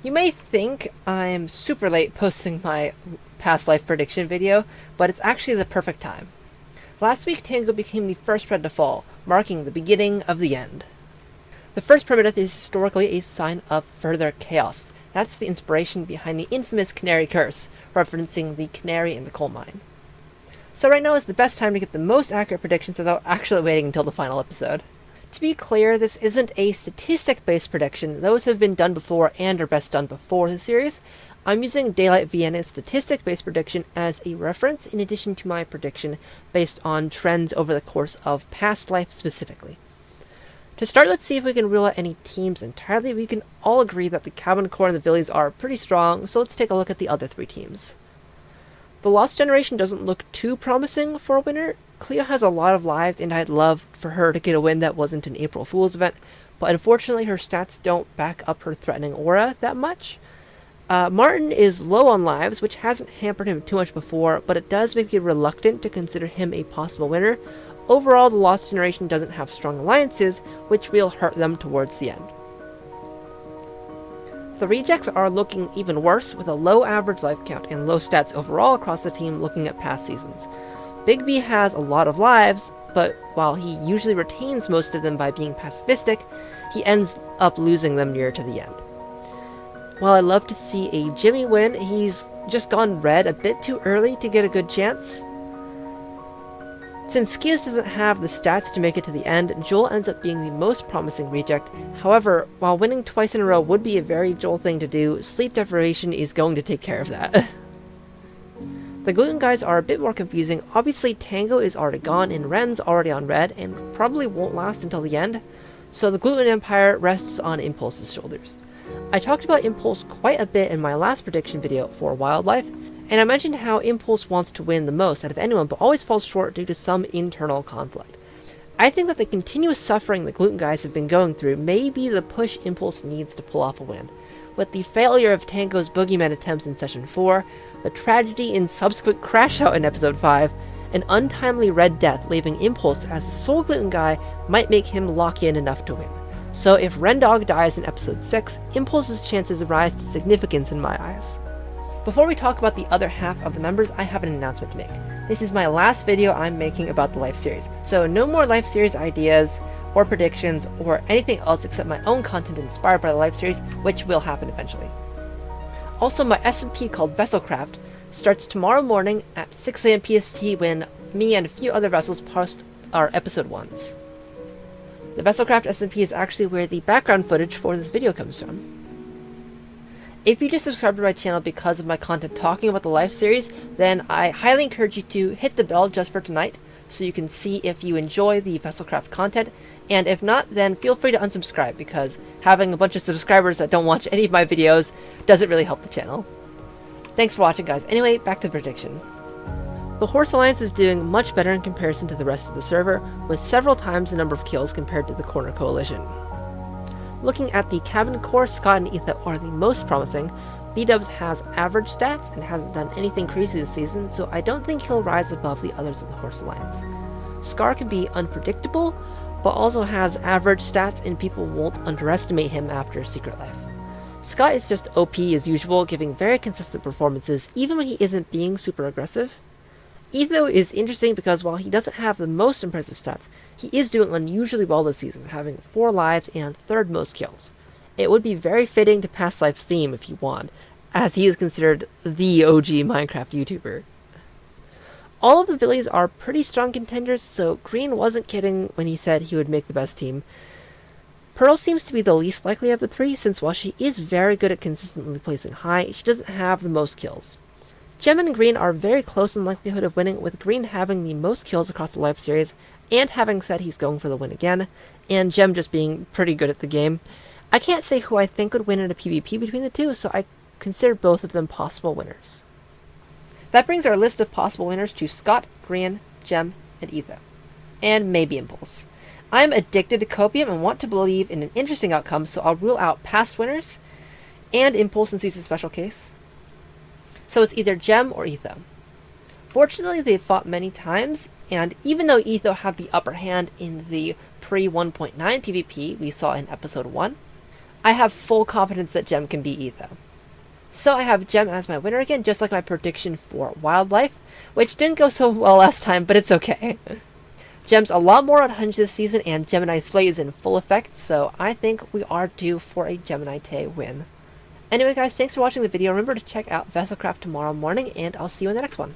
You may think I'm super late posting my past life prediction video, but it's actually the perfect time. Last week, Tango became the first red to fall, marking the beginning of the end. The first primitive is historically a sign of further chaos. That's the inspiration behind the infamous canary curse, referencing the canary in the coal mine. So right now is the best time to get the most accurate predictions without actually waiting until the final episode. To be clear, this isn't a statistic-based prediction. Those have been done before and are best done before the series. I'm using Daylight Vienna's statistic-based prediction as a reference in addition to my prediction based on trends over the course of past life specifically. To start, let's see if we can rule out any teams entirely. We can all agree that the Cabin Corps and the Villies are pretty strong, so let's take a look at the other three teams. The Lost Generation doesn't look too promising for a winner. Cleo has a lot of lives, and I'd love for her to get a win that wasn't an April Fool's event, but unfortunately her stats don't back up her threatening aura that much. Martin is low on lives, which hasn't hampered him too much before, but it does make you reluctant to consider him a possible winner. Overall, the Lost Generation doesn't have strong alliances, which will hurt them towards the end. The Rejects are looking even worse, with a low average life count and low stats overall across the team looking at past seasons. Big B has a lot of lives, but while he usually retains most of them by being pacifistic, he ends up losing them near to the end. While I love to see a Jimmy win, he's just gone red a bit too early to get a good chance. Since Skias doesn't have the stats to make it to the end, Joel ends up being the most promising reject. However, while winning twice in a row would be a very Joel thing to do, sleep deprivation is going to take care of that. The Gluten Guys are a bit more confusing. Obviously, Tango is already gone, and Ren's already on red, and probably won't last until the end, so the Gluten Empire rests on Impulse's shoulders. I talked about Impulse quite a bit in my last prediction video for Wildlife, and I mentioned how Impulse wants to win the most out of anyone, but always falls short due to some internal conflict. I think that the continuous suffering the Gluten Guys have been going through may be the push Impulse needs to pull off a win. With the failure of Tango's Boogeyman attempts in Session 4, the tragedy in subsequent Crash Out in Episode 5, an untimely Red Death leaving Impulse as the sole Gluten Guy might make him lock in enough to win. So if Rendog dies in Episode 6, Impulse's chances rise to significance in my eyes. Before we talk about the other half of the members, I have an announcement to make. This is my last video I'm making about the Life series, so no more Life series ideas, or predictions, or anything else except my own content inspired by the Life series, which will happen eventually. Also, my SMP called Vesselcraft starts tomorrow morning at 6 AM PST when me and a few other vessels post our Episode 1s. The Vesselcraft SMP is actually where the background footage for this video comes from. If you just subscribed to my channel because of my content talking about the Life series, then I highly encourage you to hit the bell just for tonight, so you can see if you enjoy the Vesselcraft content, and if not, then feel free to unsubscribe, because having a bunch of subscribers that don't watch any of my videos doesn't really help the channel. Thanks for watching, guys. Anyway, back to the prediction. The Horse Alliance is doing much better in comparison to the rest of the server, with several times the number of kills compared to the Corner Coalition. Looking at the Cabin Corps, Scott and Etha are the most promising. B-Dubs has average stats and hasn't done anything crazy this season, so I don't think he'll rise above the others in the Horse Alliance. Scar can be unpredictable, but also has average stats and people won't underestimate him after Secret Life. Scott is just OP as usual, giving very consistent performances even when he isn't being super aggressive. Etho is interesting because while he doesn't have the most impressive stats, he is doing unusually well this season, having 4 lives and 3rd most kills. It would be very fitting to Past Life's theme if he won, as he is considered the OG Minecraft YouTuber. All of the Villies are pretty strong contenders, so Green wasn't kidding when he said he would make the best team. Pearl seems to be the least likely of the 3, since while she is very good at consistently placing high, she doesn't have the most kills. Gem and Green are very close in likelihood of winning, with Green having the most kills across the Life series, and having said he's going for the win again, and Gem just being pretty good at the game. I can't say who I think would win in a PvP between the two, so I consider both of them possible winners. That brings our list of possible winners to Scott, Green, Gem, and Etha. And maybe Impulse. I'm addicted to Copium and want to believe in an interesting outcome, so I'll rule out past winners, and Impulse since he's a special case. So it's either Gem or Etho. Fortunately, they've fought many times, and even though Etho had the upper hand in the pre-1.9 PvP we saw in Episode 1, I have full confidence that Gem can beat Etho. So I have Gem as my winner again, just like my prediction for Wildlife, which didn't go so well last time, but it's okay. Gem's a lot more on Hunch this season, and Gemini Slay is in full effect, so I think we are due for a Gemini Tay win. Anyway guys, thanks for watching the video. Remember to check out Vesselcraft tomorrow morning, and I'll see you in the next one.